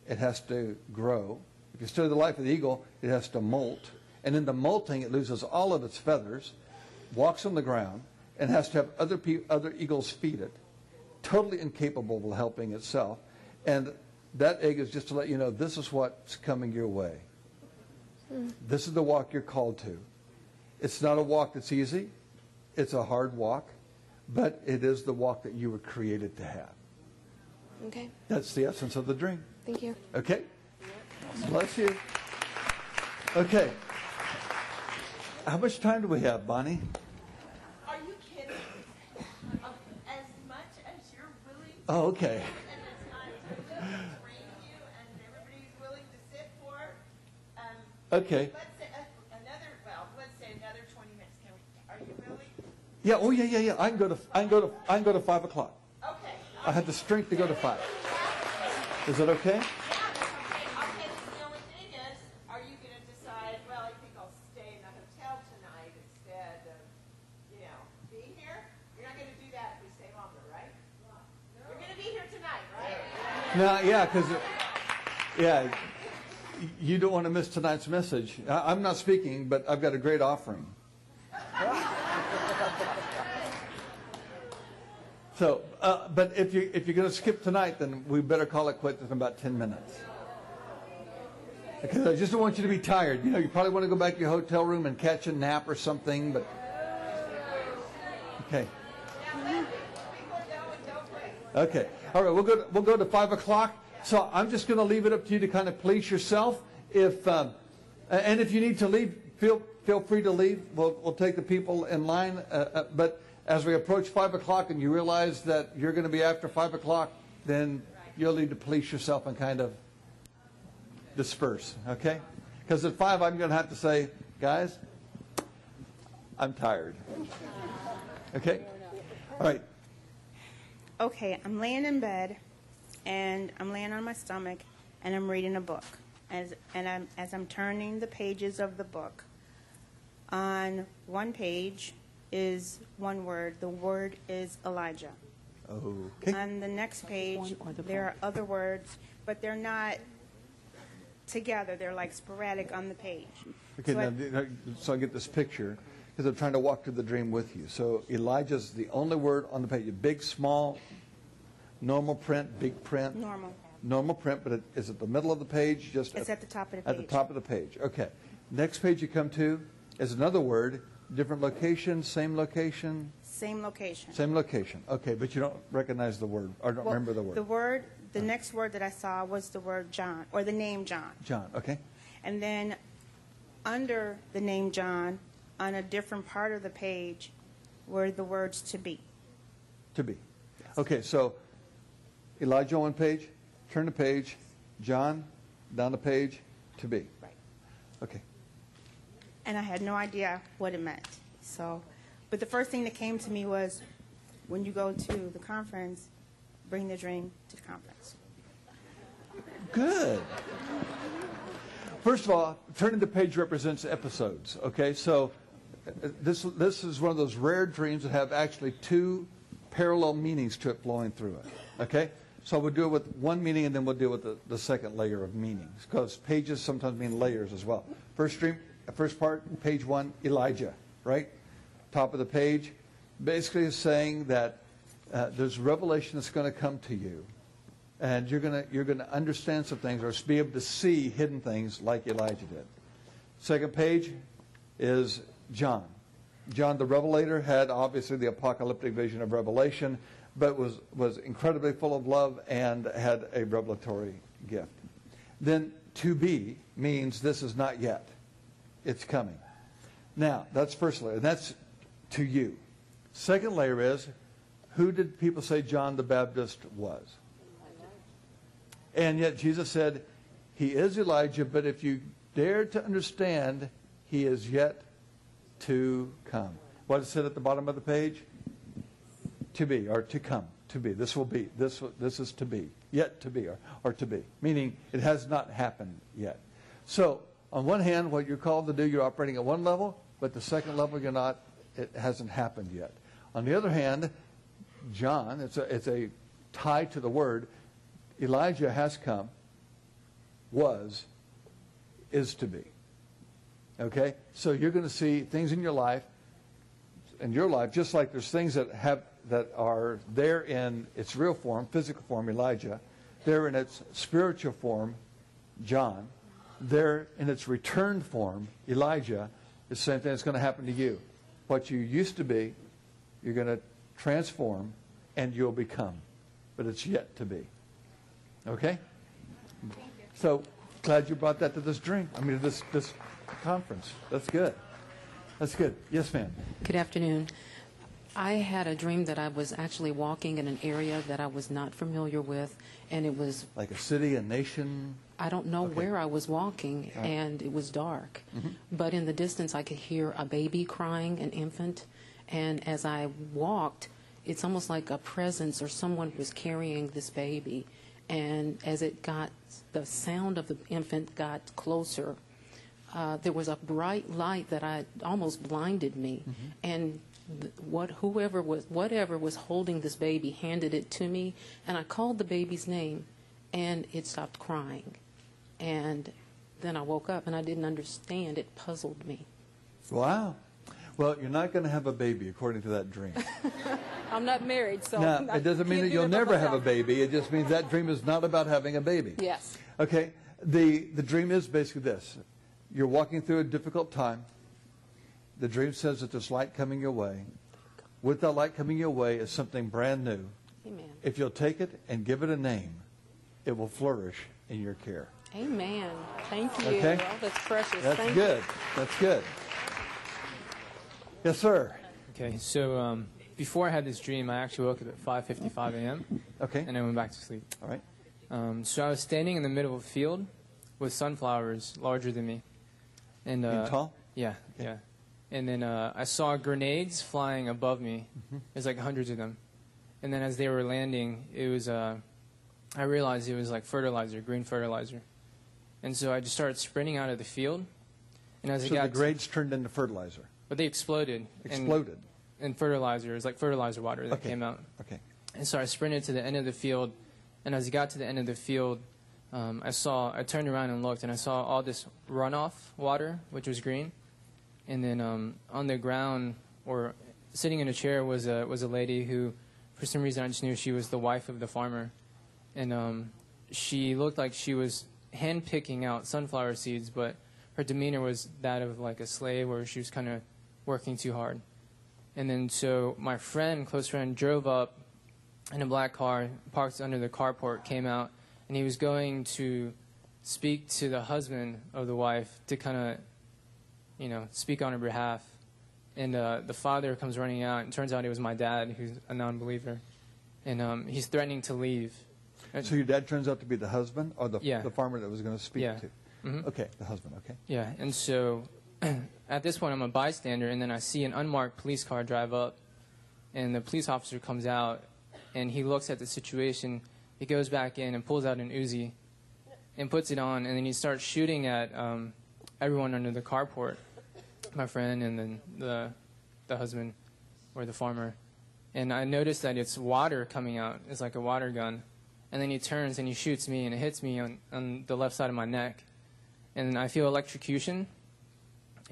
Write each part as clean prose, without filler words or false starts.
it has to grow. If you study the life of the eagle, it has to molt. And in the molting, it loses all of its feathers, walks on the ground, and has to have other eagles feed it. Totally incapable of helping itself. And that egg is just to let you know, this is what's coming your way. This is the walk you're called to. It's not a walk that's easy. It's a hard walk. But it is the walk that you were created to have. Okay. That's the essence of the dream. Thank you. Okay? Bless you. Okay. How much time do we have, Bonnie? Are you kidding? As much as you're willing to Oh, okay. and the time to train you and everybody's willing to sit for, Okay. let's say another 20 minutes. Are you really? Yeah. Oh, yeah. I can go to 5 o'clock. Okay. I have the strength to go to 5. Is that okay? Yeah, that's okay. Okay, the only thing is, are you going to decide, well, I think I'll stay in the hotel tonight instead of, being here? You're not going to do that if we stay longer, right? You're going to be here tonight, right? No, yeah, because you don't want to miss tonight's message. I'm not speaking, but I've got a great offering. So, but if you're going to skip tonight, then we better call it quits in about 10 minutes. Because I just don't want you to be tired. You probably want to go back to your hotel room and catch a nap or something, but okay. Okay. All right, we'll go to 5 o'clock. So I'm just going to leave it up to you to kind of police yourself. And if you need to leave, feel free to leave. We'll take the people in line. But as we approach 5 o'clock and you realize that you're going to be after 5 o'clock, then you'll need to police yourself and kind of disperse, okay? Because at 5 I'm going to have to say, guys, I'm tired. Okay? All right. Okay, I'm laying in bed, and I'm laying on my stomach, and I'm reading a book. As I'm turning the pages of the book, on one page is one word. The word is Elijah. Okay. On the next page, there are other words, but they're not together. They're like sporadic on the page. Okay, so I get this picture, because I'm trying to walk through the dream with you. So Elijah's the only word on the page. Big, small, normal print, big print. Normal print, but is it the middle of the page? It's at the top of the page. At the top of the page. Okay. Next page you come to is another word, different location, same location. Same location. Same location. Okay, but you don't recognize the word, or don't remember the word. The next word that I saw was the word John, or the name John. John, okay. And then under the name John, on a different part of the page, were the words to be. To be. Okay, so Elijah on one page, turn the page, John, down the page, to be. Right. Okay. And I had no idea what it meant. But the first thing that came to me was, when you go to the conference, bring the dream to the conference. Good. First of all, turning the page represents episodes, okay? So this is one of those rare dreams that have actually two parallel meanings to it flowing through it, okay? So we'll do it with one meaning, and then we'll deal with the second layer of meanings, because pages sometimes mean layers as well. First part, page 1, Elijah, right? Top of the page, basically is saying that there's revelation that's going to come to you, and you're going to understand some things, or be able to see hidden things like Elijah did. Second page is John. John the Revelator had obviously the apocalyptic vision of Revelation, but was incredibly full of love and had a revelatory gift. Then to be means this is not yet. It's coming. Now, that's first layer. That's to you. Second layer is, who did people say John the Baptist was? And yet Jesus said, he is Elijah, but if you dare to understand, he is yet to come. What is it at the bottom of the page? To be, or to come, to be. This will be. This is to be. Yet to be, or to be. Meaning, it has not happened yet. So, on one hand, what you're called to do, you're operating at one level, but the second level, you're not. It hasn't happened yet. On the other hand, John, it's a tie to the word. Elijah has come, was, is to be. Okay? So you're going to see things in your life, just like there's things that are there in its real form, physical form, Elijah, there in its spiritual form, John, there in its returned form, Elijah, the same thing that's going to happen to you. What you used to be, you're going to transform, and you'll become. But it's yet to be. Okay? So, glad you brought that to this dream. This conference. That's good. That's good. Yes, ma'am. Good afternoon. I had a dream that I was actually walking in an area that I was not familiar with, and it was... Like a city, a nation? I don't know Okay. where I was walking, All right. and it was dark. Mm-hmm. But in the distance, I could hear a baby crying, an infant, and as I walked, it's almost like a presence or someone was carrying this baby. And as the sound of the infant got closer, there was a bright light that almost blinded me. Mm-hmm. And whatever was holding this baby handed it to me, and I called the baby's name, and it stopped crying. And then I woke up, and I didn't understand. It puzzled me. Wow. Well, you're not going to have a baby, according to that dream. I'm not married, so... Now, it doesn't mean that you'll never have a baby. It just means that dream is not about having a baby. Yes. Okay? The dream is basically this. You're walking through a difficult time. The dream says that there's light coming your way. With that light coming your way is something brand new. Amen. If you'll take it and give it a name, it will flourish in your care. Amen. Thank you. Okay. Oh, that's precious. That's Thank good. You. That's good. Yes, sir. Okay, so before I had this dream, I actually woke up at 5:55 a.m. Okay. and I went back to sleep. All right. So I was standing in the middle of a field with sunflowers larger than me. And Being tall? Yeah, Okay. yeah. And then I saw grenades flying above me. There's like hundreds of them. And then as they were landing, it was I realized it was like fertilizer, green fertilizer. And so I just started sprinting out of the field. And as So the grades turned into fertilizer. but they exploded. Exploded. And fertilizer, it was like fertilizer water that Okay. came out. Okay. And so I sprinted to the end of the field, and as I got to the end of the field, I turned around and looked, and I saw all this runoff water, which was green. And then on the ground, or sitting in a chair, was a lady who, for some reason, I just knew she was the wife of the farmer. And she looked like she was hand-picking out sunflower seeds, but her demeanor was that of like a slave, where she was kind of working too hard. And then so my close friend, drove up in a black car, parked under the carport, came out, and he was going to speak to the husband of the wife to kind of, speak on her behalf. And the father comes running out, and it turns out it was my dad, who's a non-believer. And he's threatening to leave. So your dad turns out to be the husband, or the Yeah. farmer that was going to speak Yeah. to? Mhm. Okay, the husband, okay. Yeah, and so at this point I'm a bystander, and then I see an unmarked police car drive up, and the police officer comes out, and he looks at the situation. He goes back in and pulls out an Uzi and puts it on, and then he starts shooting at everyone under the carport, my friend and then the husband or the farmer. And I noticed that it's water coming out. It's like a water gun. And then he turns and he shoots me, and it hits me on the left side of my neck. And I feel electrocution,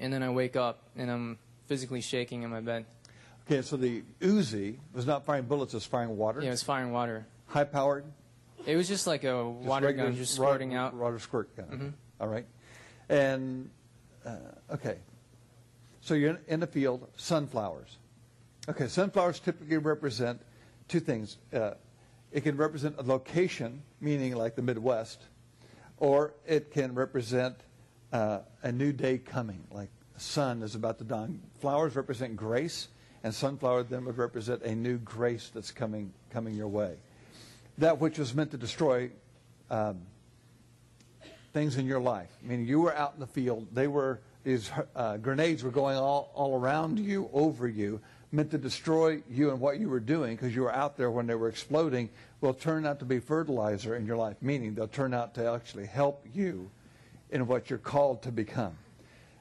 and then I wake up, and I'm physically shaking in my bed. Okay, so the Uzi was not firing bullets, it was firing water? Yeah, it was firing water. High-powered? It was just like a water regular gun just squirting out. Water squirt gun. Mhm. All right. And, okay. So you're in the field, sunflowers. Okay, sunflowers typically represent two things. It can represent a location, meaning like the Midwest, or it can represent a new day coming, like the sun is about to dawn. Flowers represent grace, and sunflower then would represent a new grace that's coming your way. That which was meant to destroy things in your life. Meaning you were out in the field, these grenades were going all around you, over you, meant to destroy you and what you were doing because you were out there when they were exploding, will turn out to be fertilizer in your life, meaning they'll turn out to actually help you in what you're called to become.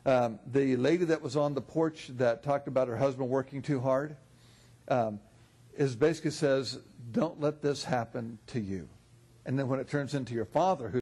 The lady that was on the porch that talked about her husband working too hard is basically says, don't let this happen to you. And then when it turns into your father, who